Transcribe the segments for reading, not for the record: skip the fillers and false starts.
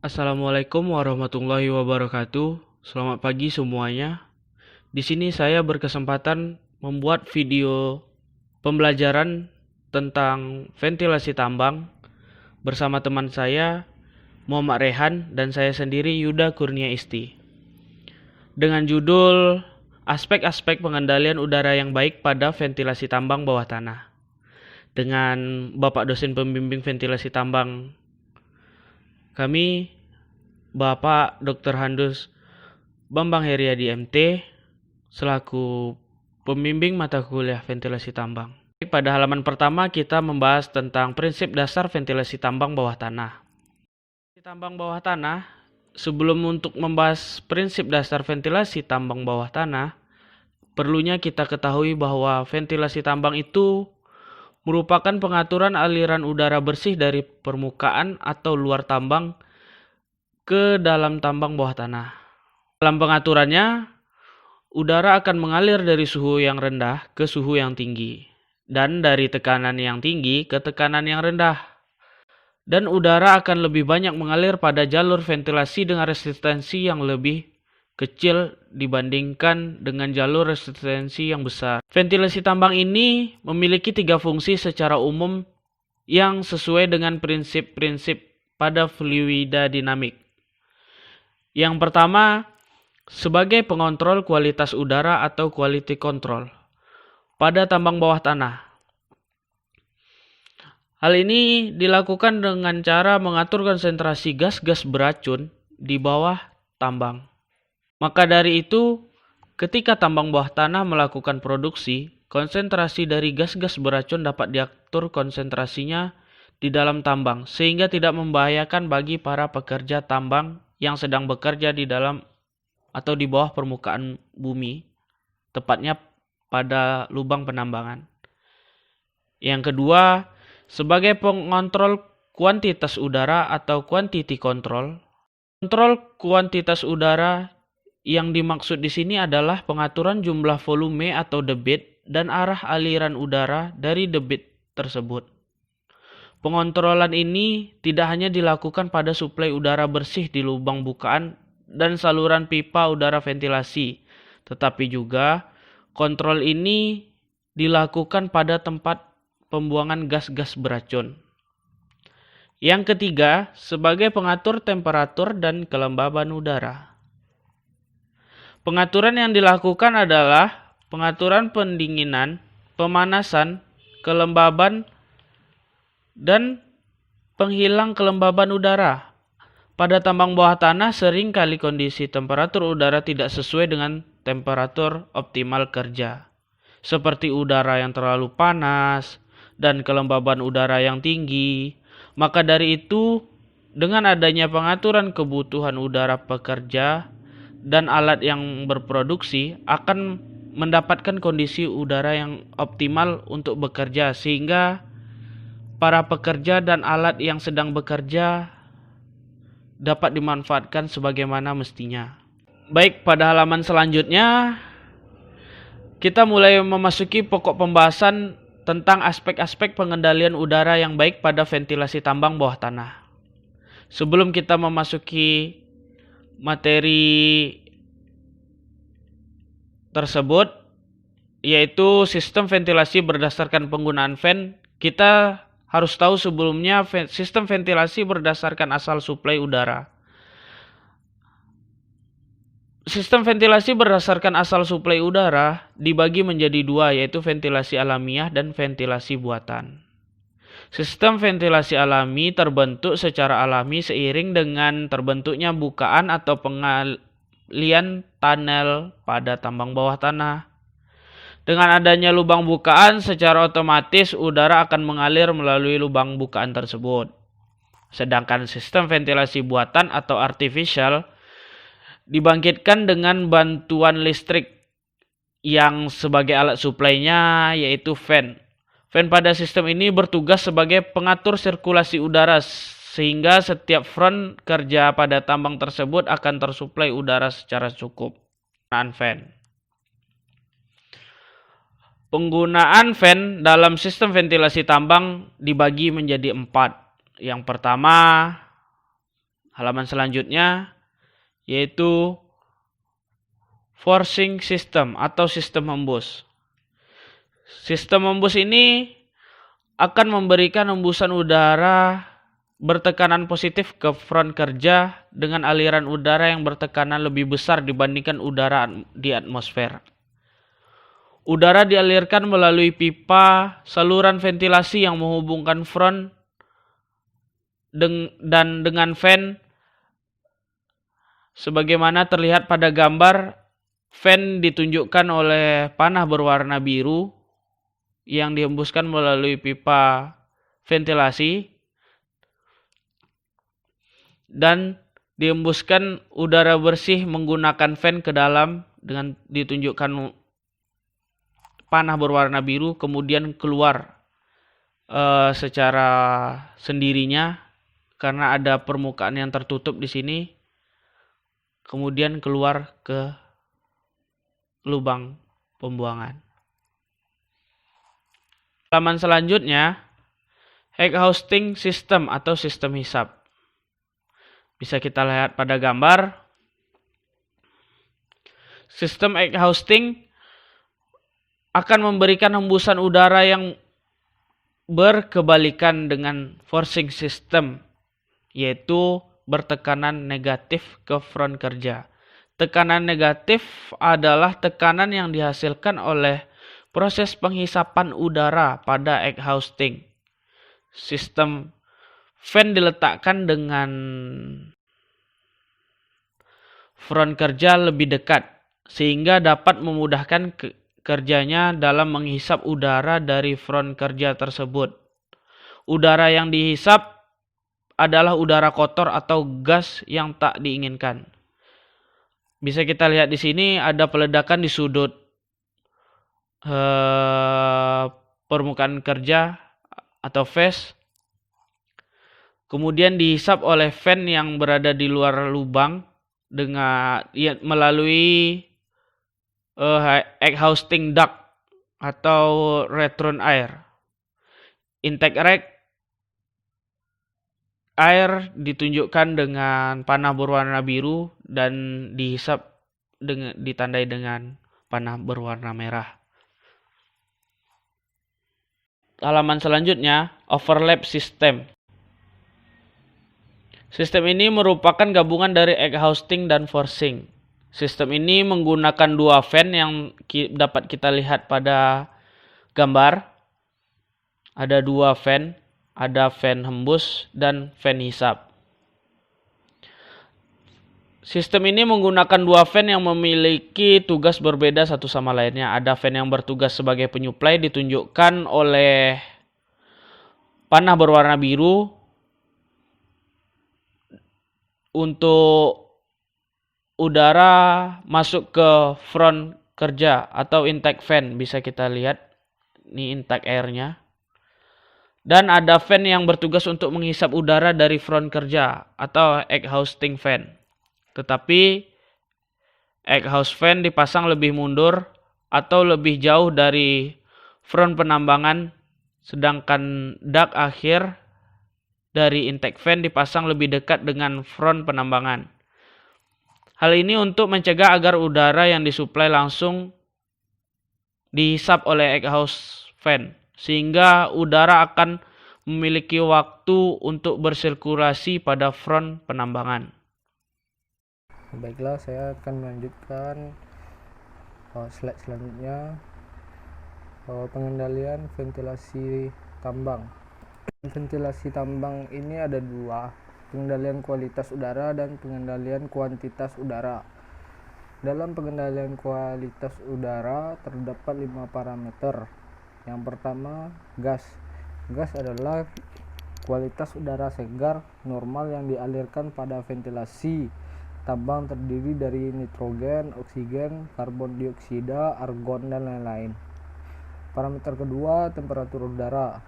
Assalamualaikum warahmatullahi wabarakatuh. Selamat pagi semuanya. Di sini saya berkesempatan membuat video pembelajaran tentang ventilasi tambang bersama teman saya Muhammad Rehan dan saya sendiri Yuda Kurnia Isti. Dengan judul Aspek-aspek pengendalian udara yang baik pada ventilasi tambang bawah tanah. Dengan Bapak dosen pembimbing ventilasi tambang kami, Bapak Dr. Handus Bambang Heriadi MT, selaku pembimbing mata kuliah ventilasi tambang. Pada halaman pertama kita membahas tentang prinsip dasar ventilasi tambang bawah tanah. Ventilasi tambang bawah tanah, sebelum untuk membahas prinsip dasar ventilasi tambang bawah tanah, perlunya kita ketahui bahwa ventilasi tambang itu merupakan pengaturan aliran udara bersih dari permukaan atau luar tambang ke dalam tambang bawah tanah. Dalam pengaturannya, udara akan mengalir dari suhu yang rendah ke suhu yang tinggi, dan dari tekanan yang tinggi ke tekanan yang rendah. Dan udara akan lebih banyak mengalir pada jalur ventilasi dengan resistensi yang lebih kecil dibandingkan dengan jalur resistensi yang besar. Ventilasi tambang ini memiliki 3 fungsi secara umum yang sesuai dengan prinsip-prinsip pada fluida dinamik. Yang pertama, sebagai pengontrol kualitas udara atau quality control pada tambang bawah tanah. Hal ini dilakukan dengan cara mengatur konsentrasi gas-gas beracun di bawah tambang. Maka dari itu, ketika tambang bawah tanah melakukan produksi, konsentrasi dari gas-gas beracun dapat diatur konsentrasinya di dalam tambang, sehingga tidak membahayakan bagi para pekerja tambang yang sedang bekerja di dalam atau di bawah permukaan bumi, tepatnya pada lubang penambangan. Yang kedua, sebagai pengontrol kuantitas udara atau quantity control. Kontrol kuantitas udara yang dimaksud di sini adalah pengaturan jumlah volume atau debit dan arah aliran udara dari debit tersebut. Pengontrolan ini tidak hanya dilakukan pada suplai udara bersih di lubang bukaan dan saluran pipa udara ventilasi, tetapi juga kontrol ini dilakukan pada tempat pembuangan gas-gas beracun. Yang ketiga, sebagai pengatur temperatur dan kelembaban udara. Pengaturan yang dilakukan adalah pengaturan pendinginan, pemanasan, kelembaban, dan penghilang kelembaban udara. Pada tambang bawah tanah sering kali kondisi temperatur udara tidak sesuai dengan temperatur optimal kerja, seperti udara yang terlalu panas dan kelembaban udara yang tinggi. Maka dari itu, dengan adanya pengaturan kebutuhan udara pekerja dan alat yang berproduksi akan mendapatkan kondisi udara yang optimal untuk bekerja, sehingga para pekerja dan alat yang sedang bekerja dapat dimanfaatkan sebagaimana mestinya. Baik, pada halaman selanjutnya kita mulai memasuki pokok pembahasan tentang aspek-aspek pengendalian udara yang baik pada ventilasi tambang bawah tanah. Sebelum kita memasuki materi tersebut, yaitu sistem ventilasi berdasarkan penggunaan fan, kita harus tahu sebelumnya sistem ventilasi berdasarkan asal suplai udara. Sistem ventilasi berdasarkan asal suplai udara dibagi menjadi 2, yaitu ventilasi alamiah dan ventilasi buatan. Sistem ventilasi alami terbentuk secara alami seiring dengan terbentuknya bukaan atau pengalian tunnel pada tambang bawah tanah. Dengan adanya lubang bukaan, secara otomatis udara akan mengalir melalui lubang bukaan tersebut. Sedangkan sistem ventilasi buatan atau artificial dibangkitkan dengan bantuan listrik yang sebagai alat suplainya yaitu fan. Fan pada sistem ini bertugas sebagai pengatur sirkulasi udara, sehingga setiap front kerja pada tambang tersebut akan tersuplai udara secara cukup. Penggunaan fan dalam sistem ventilasi tambang dibagi menjadi 4. Yang pertama, halaman selanjutnya yaitu forcing system atau sistem hembus. Sistem hembus ini akan memberikan hembusan udara bertekanan positif ke front kerja dengan aliran udara yang bertekanan lebih besar dibandingkan udara di atmosfer. Udara dialirkan melalui pipa saluran ventilasi yang menghubungkan front dan dengan fan. Sebagaimana terlihat pada gambar, fan ditunjukkan oleh panah berwarna biru yang dihembuskan melalui pipa ventilasi dan dihembuskan udara bersih menggunakan fan ke dalam dengan ditunjukkan panah berwarna biru, kemudian keluar secara sendirinya karena ada permukaan yang tertutup di sini, kemudian keluar ke lubang pembuangan. Halaman selanjutnya, exhausting system atau sistem hisap. Bisa kita lihat pada gambar. Sistem exhausting akan memberikan hembusan udara yang berkebalikan dengan forcing system, yaitu bertekanan negatif ke front kerja. Tekanan negatif adalah tekanan yang dihasilkan oleh proses penghisapan udara pada exhausting. Sistem fan diletakkan dengan front kerja lebih dekat, sehingga dapat memudahkan kerjanya dalam menghisap udara dari front kerja tersebut. Udara yang dihisap adalah udara kotor atau gas yang tak diinginkan. Bisa kita lihat di sini ada peledakan di sudut permukaan kerja atau face. Kemudian dihisap oleh fan yang berada di luar lubang dengan melalui exhausting duct atau return air. Intake rack air ditunjukkan dengan panah berwarna biru dan dihisap ditandai dengan panah berwarna merah. Halaman selanjutnya, overlap system. Sistem ini merupakan gabungan dari exhausting dan forcing. Sistem ini menggunakan dua fan yang dapat kita lihat pada gambar. Ada dua fan, ada fan hembus dan fan hisap. Sistem ini menggunakan dua fan yang memiliki tugas berbeda satu sama lainnya. Ada fan yang bertugas sebagai penyuplai ditunjukkan oleh panah berwarna biru untuk udara masuk ke front kerja atau intake fan. Bisa kita lihat ini intake airnya. Dan ada fan yang bertugas untuk menghisap udara dari front kerja atau exhausting fan. Tetapi exhaust fan dipasang lebih mundur atau lebih jauh dari front penambangan, sedangkan duct akhir dari intake fan dipasang lebih dekat dengan front penambangan. Hal ini untuk mencegah agar udara yang disuplai langsung dihisap oleh exhaust fan, sehingga udara akan memiliki waktu untuk bersirkulasi pada front penambangan. Baiklah, saya akan melanjutkan slide selanjutnya, pengendalian ventilasi tambang. Ventilasi tambang ini ada dua, pengendalian kualitas udara dan pengendalian kuantitas udara. Dalam pengendalian kualitas udara terdapat 5 parameter. Yang pertama, gas. Gas adalah kualitas udara segar normal yang dialirkan pada ventilasi tambang, terdiri dari nitrogen, oksigen, karbon dioksida, argon, dan lain-lain. Parameter kedua, temperatur udara.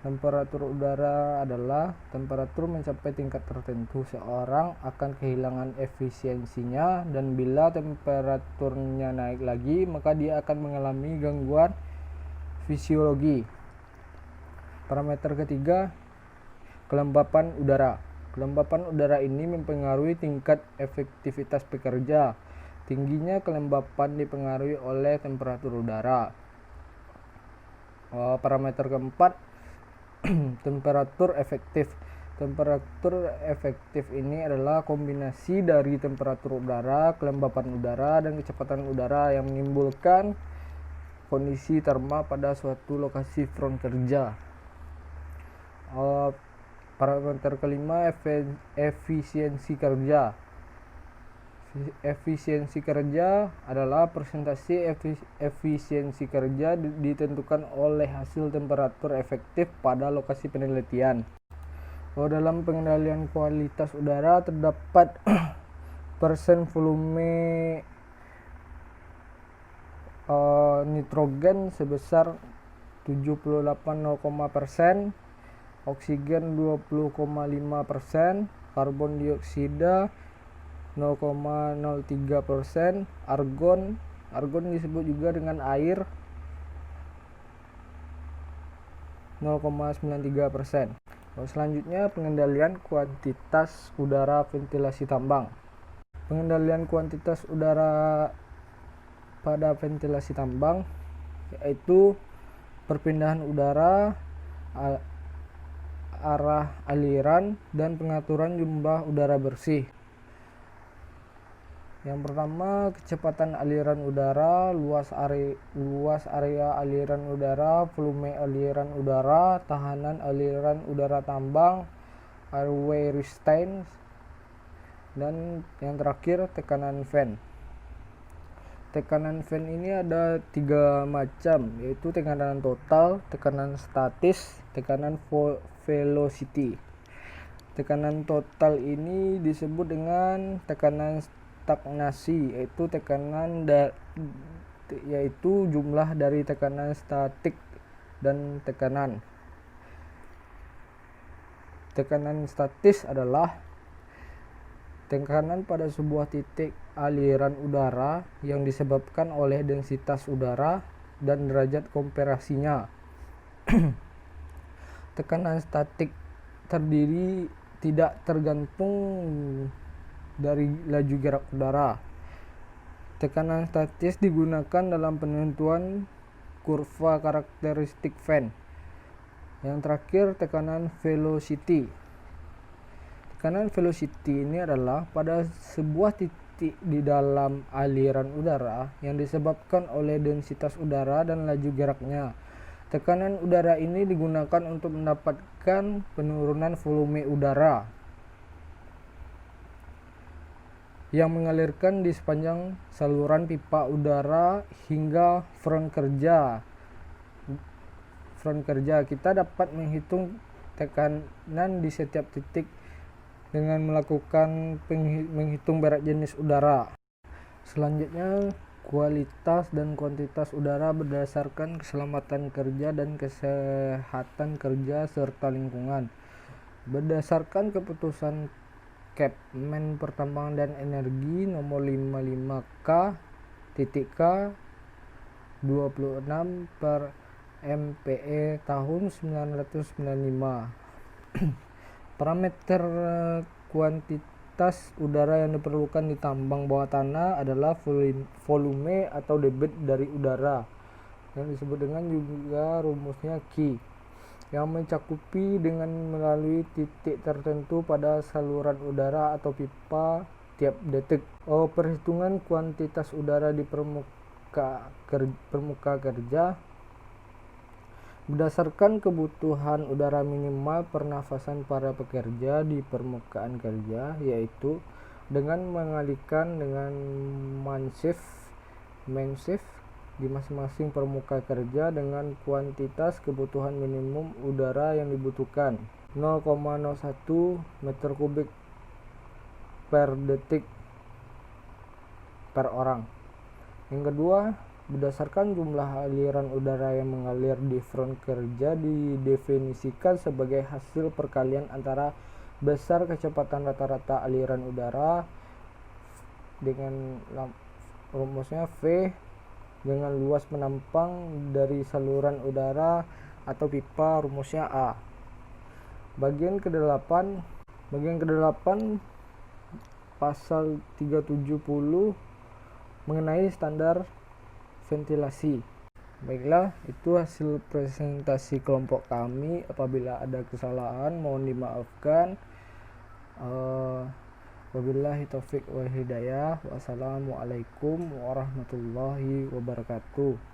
Temperatur udara adalah temperatur mencapai tingkat tertentu, seorang akan kehilangan efisiensinya, dan bila temperaturnya naik lagi, maka dia akan mengalami gangguan fisiologi. Parameter ketiga, kelembapan udara. Kelembapan udara ini mempengaruhi tingkat efektivitas pekerja. Tingginya kelembapan dipengaruhi oleh temperatur udara. Parameter keempat, temperatur efektif. Temperatur efektif ini adalah kombinasi dari temperatur udara, kelembapan udara, dan kecepatan udara yang menimbulkan kondisi terma pada suatu lokasi front kerja. Parameter kelima, efisiensi kerja. Efisiensi kerja adalah persentase efisiensi kerja ditentukan oleh hasil temperatur efektif pada lokasi penelitian. Dalam pengendalian kualitas udara terdapat persen volume nitrogen sebesar 78,0%, oksigen 20,5%, karbon dioksida 0,03%, argon disebut juga dengan air 0,93%. Selanjutnya, pengendalian kuantitas udara ventilasi tambang. Pengendalian kuantitas udara pada ventilasi tambang yaitu perpindahan udara, arah aliran, dan pengaturan jumlah udara bersih. Yang pertama, kecepatan aliran udara, luas area aliran udara, volume aliran udara, tahanan aliran udara tambang, airway resistance, dan yang terakhir tekanan fan. Tekanan fan ini ada 3 macam, yaitu tekanan total, tekanan statis, tekanan velocity. Tekanan total ini disebut dengan tekanan stagnasi, yaitu jumlah dari tekanan statik dan tekanan. Tekanan statis adalah tekanan pada sebuah titik aliran udara yang disebabkan oleh densitas udara dan derajat kompresinya. Tekanan statik tidak tergantung dari laju gerak udara. Tekanan statis digunakan dalam penentuan kurva karakteristik fan. Yang terakhir, tekanan velocity. Tekanan velocity ini adalah pada sebuah titik di dalam aliran udara yang disebabkan oleh densitas udara dan laju geraknya. Tekanan udara ini digunakan untuk mendapatkan penurunan volume udara yang mengalirkan di sepanjang saluran pipa udara hingga front kerja. Kita dapat menghitung tekanan di setiap titik dengan melakukan menghitung berat jenis udara. Selanjutnya, kualitas dan kuantitas udara berdasarkan keselamatan kerja dan kesehatan kerja serta lingkungan. Berdasarkan keputusan Kemen Pertambangan dan Energi nomor 55K.K 26 per MPE tahun 1995. Parameter kuantitas udara yang diperlukan di tambang bawah tanah adalah volume atau debit dari udara yang disebut dengan juga rumusnya Q, yang mencakupi dengan melalui titik tertentu pada saluran udara atau pipa tiap detik. Perhitungan kuantitas udara di permuka kerja berdasarkan kebutuhan udara minimal pernafasan para pekerja di permukaan kerja, yaitu dengan mengalihkan dengan main shift di masing-masing permukaan kerja dengan kuantitas kebutuhan minimum udara yang dibutuhkan 0,01 meter kubik per detik per orang. Yang kedua, berdasarkan jumlah aliran udara yang mengalir di front kerja didefinisikan sebagai hasil perkalian antara besar kecepatan rata-rata aliran udara dengan rumusnya V dengan luas penampang dari saluran udara atau pipa rumusnya A. Bagian ke-8, Bagian ke-8 pasal 370 mengenai standar ventilasi. Baiklah, itu hasil presentasi kelompok kami. Apabila ada kesalahan mohon dimaafkan. Wabillahi taufik wal hidayah. Wassalamualaikum warahmatullahi wabarakatuh.